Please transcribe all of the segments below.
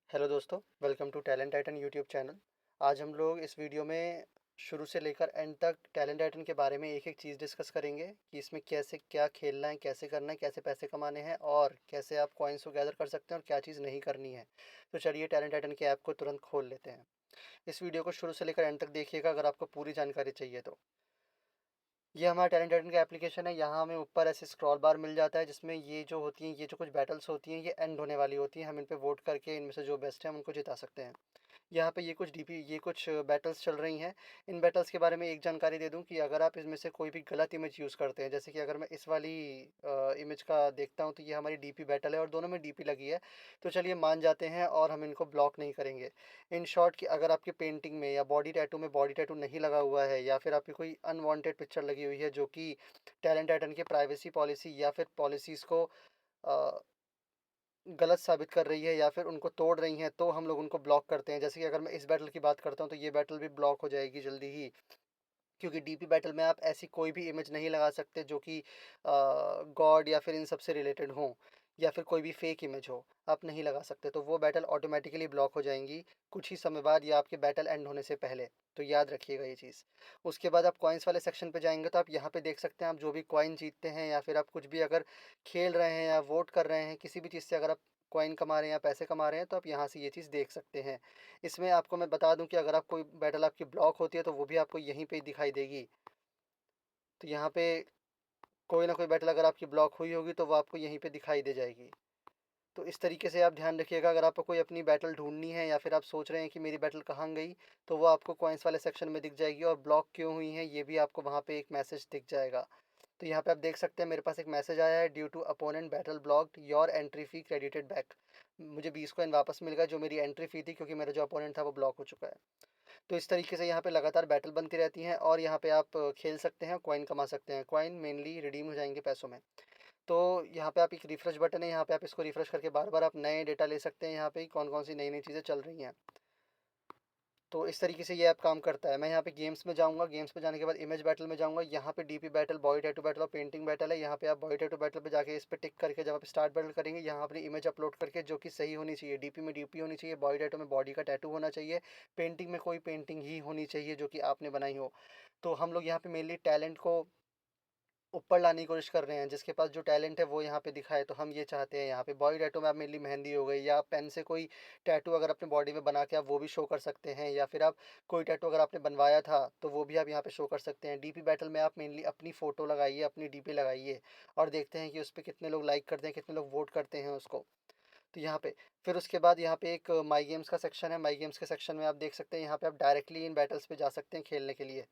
Hello दोस्तों, welcome to Talent Titan YouTube channel. आज हम लोग इस वीडियो में शुरू से लेकर एंड तक टैलेंट टाइटन के बारे में एक-एक चीज़ डिस्कस करेंगे कि इसमें कैसे क्या खेलना है, कैसे करना है, कैसे पैसे कमाने हैं और कैसे आप कॉइन्स को गैदर कर सकते हैं और क्या चीज़ नहीं करनी है। तो चलिए टैलेंट टाइटन की ऐप को तुरंत खोल लेते हैं। इस वीडियो को शुरू से लेकर एंड तक देखिएगा अगर आपको पूरी जानकारी चाहिए तो। ये हमारा टैलेंट टाइटन का एप्लीकेशन है। यहाँ हमें ऊपर ऐसे स्क्रॉल बार मिल जाता है जिसमें ये जो होती हैं, ये जो कुछ बैटल्स होती हैं, ये एंड होने वाली होती हैं। हम इन पे वोट करके इनमें से जो बेस्ट है हम उनको जिता सकते हैं। यहाँ पे ये कुछ बैटल्स चल रही हैं। इन बैटल्स के बारे में एक जानकारी दे दूँ कि अगर आप इसमें से कोई भी गलत इमेज यूज़ करते हैं, जैसे कि अगर मैं इस वाली इमेज का देखता हूँ तो ये हमारी डीपी बैटल है और दोनों में डीपी लगी है। तो चलिए मान जाते हैं और हम इनको ब्लॉक नहीं करेंगे। इन शॉर्ट कि अगर आपकी पेंटिंग में या बॉडी टैटू में बॉडी टैटू नहीं लगा हुआ है या फिर आपकी कोई अनवांटेड पिक्चर लगी हुई है जो कि टैलेंट टाइटन की प्राइवेसी पॉलिसी या फिर पॉलिसीज़ को अ, गलत साबित कर रही है या फिर उनको तोड़ रही हैं, तो हम लोग उनको ब्लॉक करते हैं। जैसे कि अगर मैं इस बैटल की बात करता हूँ, तो ये बैटल भी ब्लॉक हो जाएगी जल्दी ही, क्योंकि डीपी बैटल में आप ऐसी कोई भी इमेज नहीं लगा सकते जो कि गॉड या फिर इन सब से रिलेटेड हों या फिर कोई भी फेक इमेज हो, आप नहीं लगा सकते। तो वो बैटल ऑटोमेटिकली ब्लॉक हो जाएंगी कुछ ही समय बाद या आपके बैटल एंड होने से पहले। तो याद रखिएगा ये चीज़। उसके बाद आप कॉइन्स वाले सेक्शन पे जाएंगे तो आप यहाँ पे देख सकते हैं, आप जो भी कॉइन जीतते हैं या फिर आप कुछ भी अगर खेल रहे हैं या वोट कर रहे हैं किसी भी चीज़ से, अगर आप कॉइन कमा रहे हैं या पैसे कमा रहे हैं, तो आप यहाँ से ये चीज़ देख सकते हैं। इसमें आपको मैं बता दूं कि अगर आप कोई बैटल आपकी ब्लॉक होती है तो वो भी आपको यहीं पे दिखाई देगी। तो यहाँ पे कोई ना कोई बैटल अगर आपकी ब्लॉक हुई होगी तो वो आपको यहीं पे दिखाई दे जाएगी। तो इस तरीके से आप ध्यान रखिएगा, अगर आपको कोई अपनी बैटल ढूंढनी है या फिर आप सोच रहे हैं कि मेरी बैटल कहाँ गई, तो वो आपको कॉइन्स वाले सेक्शन में दिख जाएगी और ब्लॉक क्यों हुई है ये भी आपको वहाँ पे एक मैसेज दिख जाएगा। तो यहाँ पे आप देख सकते हैं मेरे पास एक मैसेज आया है, due to opponent battle blocked your entry fee credited back. मुझे 20 कॉइन वापस मिल गया जो मेरी एंट्री फी थी, क्योंकि मेरा जो अपोनेंट था वो ब्लॉक हो चुका है। तो इस तरीके से यहाँ पे लगातार बैटल बनती रहती हैं और यहाँ पे आप खेल सकते हैं, कॉइन कमा सकते हैं। कॉइन मेनली रिडीम हो जाएंगे पैसों में। तो यहाँ पे आप एक रिफ्रेश बटन है, यहाँ पे आप इसको रिफ्रेश करके बार बार आप नए डेटा ले सकते हैं, यहाँ पे कौन कौन सी नई नई चीज़ें चल रही हैं। तो इस तरीके से ये ऐप काम करता है। मैं यहाँ पे गेम्स में जाऊँगा, गेम्स में जाने के बाद इमेज बैटल में जाऊँगा। यहाँ पे DP battle, body tattoo battle और पेंटिंग बैटल है। यहाँ पे आप बॉडी टैटू बैटल पे जाके इस पे टिक करके जब आप स्टार्ट बैटल करेंगे, यहाँ अपनी इमेज अपलोड करके जो कि सही होनी चाहिए, डीपी में डीपी होनी चाहिए, बॉडी टैटू में बॉडी का टैटू होना चाहिए, पेंटिंग में कोई पेंटिंग ही होनी चाहिए जो कि आपने बनाई हो। तो हम लोग यहाँ पे मेनली टैलेंट को ऊपर लाने की कोशिश कर रहे हैं, जिसके पास जो टैलेंट है वो यहाँ पे दिखाए, तो हम ये चाहते हैं। यहाँ पे बॉडी टैटू में आप मेनली मेहंदी हो गई या पेन से कोई टैटू अगर अपने बॉडी में बना के आप वो भी शो कर सकते हैं, या फिर आप कोई टैटू अगर आपने बनवाया था तो वो भी आप यहाँ पे शो कर सकते हैं। डीपी बैटल में आप मेनली अपनी फ़ोटो लगाइए, अपनी डीपी लगाइए और देखते हैं कि उस पर कितने लोग लाइक करते हैं, कितने लोग वोट करते हैं उसको। तो यहाँ पे फिर उसके बाद यहाँ पे एक माई गेम्स का सेक्शन है। माई गेम्स के सेक्शन में आप देख सकते हैं, यहाँ पे आप डायरेक्टली इन बैटल्स पे जा सकते हैं खेलने के लिए।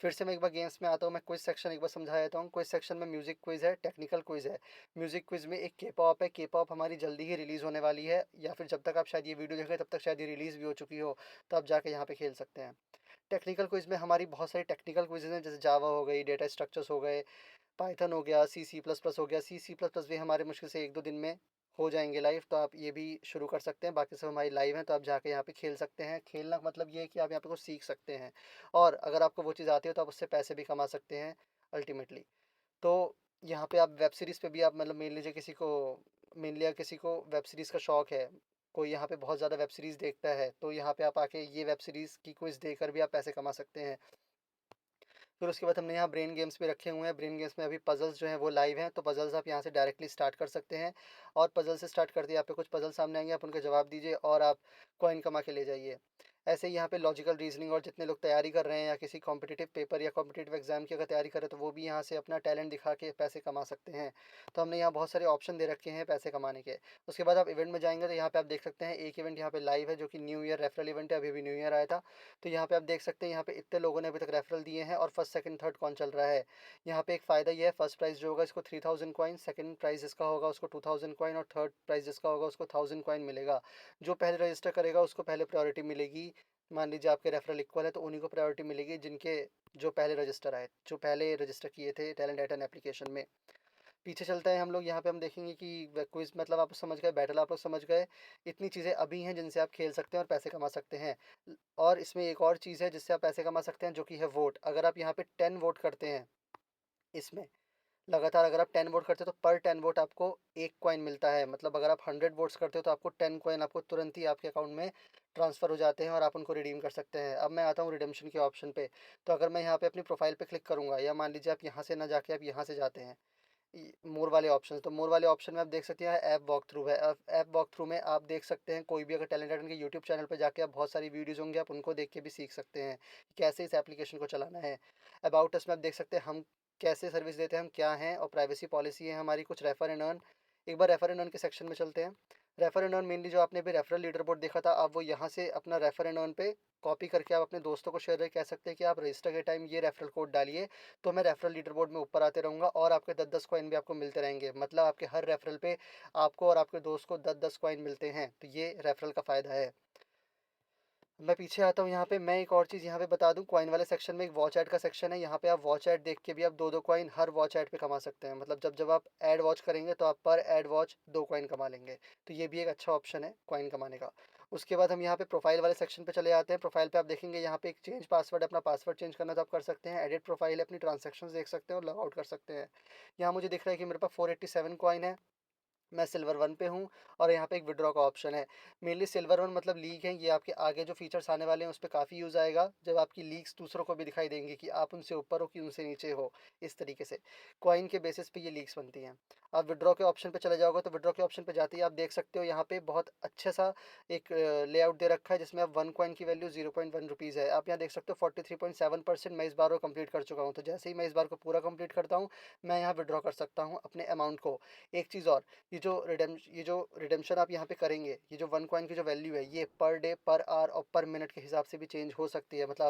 फिर से मैं एक बार गेम्स में आता हूँ, मैं क्विज सेक्शन एक बार समझा देता हूँ। क्विज सेक्शन में म्यूजिक क्विज है, टेक्निकल क्विज है। म्यूजिक क्विज में एक के पॉप है। के पॉप हमारी जल्दी ही रिलीज़ होने वाली है, या फिर जब तक आप शायद ये वीडियो देख रहे हैं तब तक शायद ये रिलीज़ भी हो चुकी हो, तो आप जाके यहाँ पे खेल सकते हैं। टेक्निकल क्विज में हमारी बहुत सारी टेक्निकल क्विजेज हैं, जैसे जावा हो गई, डेटा स्ट्रक्चर्स हो गए, पाइथन हो गया, सी सी प्लस प्लस हो गया। सी सी प्लस प्लस भी हमारे मुश्किल से एक दो दिन में हो जाएंगे लाइव, तो आप ये भी शुरू कर सकते हैं। बाकी सब हमारी लाइव हैं, तो आप जाके यहाँ पे खेल सकते हैं। खेलना का मतलब ये है कि आप यहाँ पे कुछ सीख सकते हैं, और अगर आपको वो चीज़ आती है तो आप उससे पैसे भी कमा सकते हैं अल्टीमेटली। तो यहाँ पे आप वेब सीरीज़ पे भी आप मतलब मान लीजिए किसी को, मेनली अगर किसी को वेब सीरीज़ का शौक है, कोई यहाँ पे बहुत ज़्यादा वेब सीरीज़ देखता है, तो यहाँ पे आप आके ये वेब सीरीज़ की क्विज देकर भी आप पैसे कमा सकते हैं। फिर उसके बाद हमने यहाँ ब्रेन गेम्स भी रखे हुए हैं। ब्रेन गेम्स में अभी पजल्स जो हैं वो लाइव हैं, तो पजल्स आप यहाँ से डायरेक्टली स्टार्ट कर सकते हैं। और पजल से स्टार्ट करते ही आप पे कुछ पजल सामने आएंगे, आप उनके जवाब दीजिए और आप कॉइन कमा के ले जाइए। ऐसे ही यहाँ पे लॉजिकल रीजनिंग, और जितने लोग तैयारी कर रहे हैं या किसी कॉम्पिटिटिव पेपर या कॉम्पिटिटिव एग्जाम की अगर तैयारी कर रहे हैं, तो वो भी यहाँ से अपना टैलेंट दिखा के पैसे कमा सकते हैं। तो हमने यहाँ बहुत सारे ऑप्शन दे रखे हैं पैसे कमाने के। उसके बाद आप इवेंट में जाएंगे तो यहाँ पे आप देख सकते हैं एक इवेंट यहाँ पे लाइव है जो कि न्यू ईयर रेफरल इवेंट है। अभी भी न्यू ईयर आया था, तो यहाँ पे आप देख सकते हैं यहाँ पे इतने लोगों ने अभी तक रेफरल दिए हैं और फर्स्ट सेकंड थर्ड कौन चल रहा है। यहाँ पे एक फ़ायदा ये है, फर्स्ट प्राइज़ जो होगा इसको 3000 कॉइन, सेकंड प्राइज़ जिसका होगा उसको 2000 कॉइन और थर्ड प्राइज़ जिसका होगा उसको 1000 कॉइन मिलेगा। जो पहले रजिस्टर करेगा उसको पहले प्रायोरिटी मिलेगी। मान लीजिए आपके रेफरल इक्वल है तो उन्हीं को प्रायोरिटी मिलेगी जिनके जो पहले रजिस्टर आए, जो पहले रजिस्टर किए थे टैलेंट टाइटन एप्लीकेशन में। पीछे चलते हैं हम लोग, यहाँ पे हम देखेंगे कि क्विज मतलब आप समझ गए, बैटल आप लोग समझ गए। इतनी चीज़ें अभी हैं जिनसे आप खेल सकते हैं और पैसे कमा सकते हैं। और इसमें एक और चीज़ है जिससे आप पैसे कमा सकते हैं, जो कि है वोट। अगर आप यहाँ पे 10 वोट करते हैं इसमें, लगातार अगर आप 10 वोट करते हो तो पर 10 वोट आपको 1 कॉइन मिलता है। मतलब अगर आप 100 वोट्स करते हो तो आपको 10 कॉइन आपको तुरंत ही आपके अकाउंट में ट्रांसफ़र हो जाते हैं और आप उनको रिडीम कर सकते हैं। अब मैं आता हूँ रिडेम्पशन के ऑप्शन पे। तो अगर मैं यहाँ पे अपनी प्रोफ़ाइल पे क्लिक करूँगा, या मान लीजिए आप यहाँ से ना जाके आप यहाँ से जाते हैं, मोर वाले ऑप्शन, तो मोर वाले ऑप्शन में आप देख सकते हैं ऐप वॉक थ्रू है। ऐप वॉक थ्रू में आप देख सकते हैं कोई भी अगर टैलेंट आइटन के यूट्यूब चैनल पे जाके आप बहुत सारी वीडियोस होंगे, आप उनको देख के भी सीख सकते हैं कि कैसे इस एप्लीकेशन को चलाना है। अबाउट अस में आप देख सकते हैं हम कैसे सर्विस देते हैं, हम क्या हैं, और प्राइवेसी पॉलिसी है हमारी, कुछ रेफर एंड अर्न। एक बार रेफर एंड अर्न के सेक्शन में चलते हैं। रेफर एंड अर्न मेनली जो आपने अभी रेफरल लीडर बोर्ड देखा था, आप वो यहाँ से अपना रेफर एंड अर्न पे कॉपी करके आप अपने दोस्तों को शेयर कह सकते हैं कि आप रजिस्टर के टाइम ये रेफरल कोड डालिए, तो मैं रेफरल लीडर बोर्ड में ऊपर आते रहूँगा और आपके 10-10 कॉइन भी आपको मिलते रहेंगे। मतलब आपके हर रेफरल पे आपको और आपके दोस्त को 10-10 कॉइन मिलते हैं। तो ये रेफरल का फ़ायदा है। मैं पीछे आता हूँ, यहाँ पे मैं एक और चीज़ यहाँ पे बता दूँ, कॉइन वाले सेक्शन में एक वॉच ऐड का सेक्शन है। यहाँ पे आप वॉच ऐड देख के भी आप 2-2 कॉइन हर वॉच ऐड पे कमा सकते हैं। मतलब जब जब आप ऐड वॉच करेंगे तो आप पर ऐड वॉच 2 कॉइन कमा लेंगे। तो ये भी एक अच्छा ऑप्शन है कॉइन कमाने का। उसके बाद हम यहाँ पे प्रोफाइल वाले सेक्शन पे चले आते हैं। प्रोफाइल पे आप देखेंगे यहाँ पे एक चेंज पासवर्ड, अपना पासवर्ड चेंज करना तो आप कर सकते हैं। एडिट प्रोफाइल है, अपनी ट्रांजैक्शंस देख सकते हैं और लॉग आउट कर सकते हैं। यहाँ मुझे दिख रहा है कि मेरे पास 487 कॉइन है। मैं सिल्वर वन पे हूँ और यहाँ पे एक विड्रॉ का ऑप्शन है। मेनली सिल्वर वन मतलब लीग है, ये आपके आगे जो फीचर्स आने वाले हैं उस पे काफ़ी यूज़ आएगा, जब आपकी लीग्स दूसरों को भी दिखाई देंगी कि आप उनसे ऊपर हो कि उनसे नीचे हो। इस तरीके से कॉइन के बेसिस पे ये लीग्स बनती हैं। आप विड्रॉ के ऑप्शन पे चले जाओगे तो विड्रॉ के ऑप्शन पे जाते ही आप देख सकते हो यहाँ पे बहुत अच्छा सा एक लेआउट दे रखा है, जिसमें अब 1 कॉइन की वैल्यू 0.1 रुपीज़ है। आप यहाँ देख सकते हो 43.7% मैं इस बार को कंप्लीट कर चुका हूँ। तो जैसे ही मैं इस बार को पूरा कंप्लीट करता हूँ, मैं यहाँ विड्रॉ कर सकता हूँ अपने अमाउंट को। एक चीज़ और, ये जो रिडेम्पशन आप यहाँ पे करेंगे, ये जो 1 कॉइन की जो वैल्यू है, ये पर डे, पर आवर और पर मिनट के हिसाब से भी चेंज हो सकती है। मतलब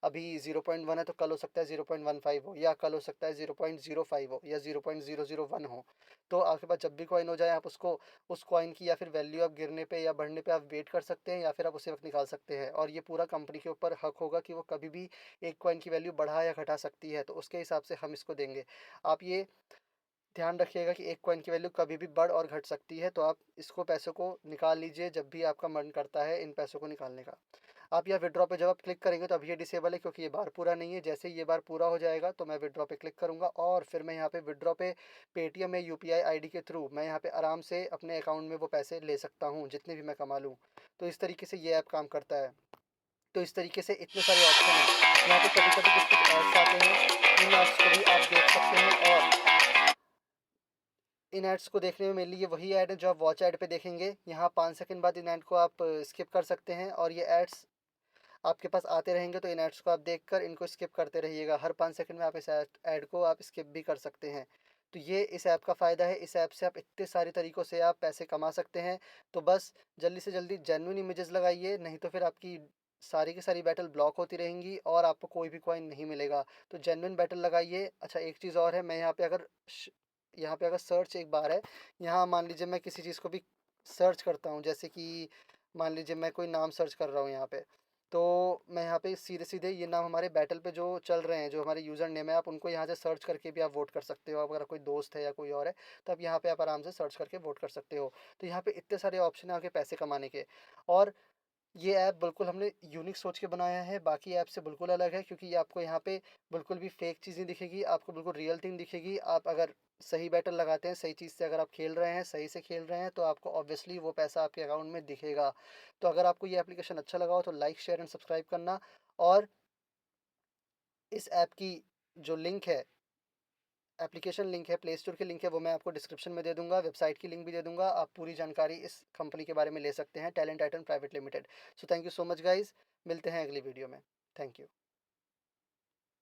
अभी 0.1 है तो कल हो सकता है 0.15 हो, या कल हो सकता है 0.05 हो, या 0.001 हो। तो आपके पास जब भी कॉइन हो जाए, आप उसको, उस कॉइन की या फिर वैल्यू आप गिरने पे या बढ़ने पे आप वेट कर सकते हैं, या फिर आप उसी वक्त निकाल सकते हैं। और ये पूरा कंपनी के ऊपर हक होगा कि वो कभी भी एक कॉइन की वैल्यू बढ़ा या घटा सकती है, तो उसके हिसाब से हम इसको देंगे। आप ये ध्यान रखिएगा कि एक कॉइन की वैल्यू कभी भी बढ़ और घट सकती है, तो आप इसको पैसों को निकाल लीजिए जब भी आपका मन करता है इन पैसों को निकालने का। आप यहाँ विड्रॉ पे जब आप क्लिक करेंगे तो अभी ये डिसेबल है क्योंकि ये बार पूरा नहीं है। जैसे ही ये बार पूरा हो जाएगा तो मैं विड्रॉ पे क्लिक करूँगा और फिर मैं यहाँ पे विड्रॉ पे पेटीएम या यूपीआई आईडी के थ्रू मैं यहाँ पे आराम से अपने अकाउंट में वो पैसे ले सकता हूँ, जितने भी मैं कमा लूँ। तो इस तरीके से ये ऐप काम करता है। तो इस तरीके से इतने सारे ऑप्शन हैं। यहाँ पे कभी-कभी कुछ-कुछ एड्स आते हैं, इन एड्स को भी आप देख सकते हैं, और इन एड्स को देखने में मेनली ये वही ऐड है जो आप वॉच ऐड पे देखेंगे। यहाँ 5 सेकंड बाद इन ऐड को आप स्किप कर सकते हैं, और ये एड्स आपके पास आते रहेंगे, तो इन एड्स को आप देखकर इनको स्किप करते रहिएगा। हर 5 सेकंड में आप इस ऐड को आप स्किप भी कर सकते हैं। तो ये इस ऐप का फ़ायदा है। इस ऐप से आप इतने सारे तरीक़ों से आप पैसे कमा सकते हैं। तो बस जल्दी से जल्दी जेन्युइन इमेजेस लगाइए, नहीं तो फिर आपकी सारी की सारी बैटल ब्लॉक होती रहेंगी और आपको कोई भी कॉइन नहीं मिलेगा। तो जेन्युइन बैटल लगाइए। अच्छा, एक चीज़ और है, मैं यहाँ पे अगर सर्च एक बार है, यहाँ मान लीजिए मैं किसी चीज़ को भी सर्च करता हूँ, जैसे कि मान लीजिए मैं कोई नाम सर्च कर रहा हूँ यहाँ पे, तो मैं यहाँ पे सीधे-सीधे ये नाम हमारे बैटल पे जो चल रहे हैं, जो हमारे यूज़र नेम है, आप उनको यहाँ से सर्च करके भी आप वोट कर सकते हो। अगर कोई दोस्त है या कोई और है, तो आप यहाँ पे आप आराम से सर्च करके वोट कर सकते हो। तो यहाँ पे इतने सारे ऑप्शन हैं आपके पैसे कमाने के। और ये ऐप बिल्कुल हमने यूनिक सोच के बनाया है, बाकी ऐप से बिल्कुल अलग है, क्योंकि ये आपको यहाँ पे बिल्कुल भी फेक चीज़ नहीं दिखेगी, आपको बिल्कुल रियल थिंग दिखेगी। आप अगर सही बैटल लगाते हैं, सही चीज़ से अगर आप खेल रहे हैं, सही से खेल रहे हैं, तो आपको ऑब्वियसली वो पैसा आपके अकाउंट में दिखेगा। तो अगर आपको ये एप्लीकेशन अच्छा लगा हो तो लाइक, शेयर एंड सब्सक्राइब करना। और इस ऐप की जो लिंक है, एप्लीकेशन लिंक है, प्ले स्टोर की लिंक है, वो मैं आपको डिस्क्रिप्शन में दे दूँगा, वेबसाइट की लिंक भी दे दूँगा। आप पूरी जानकारी इस कंपनी के बारे में ले सकते हैं, talent Titan private limited. So thank you so much guys, मिलते हैं अगली वीडियो में। Thank you.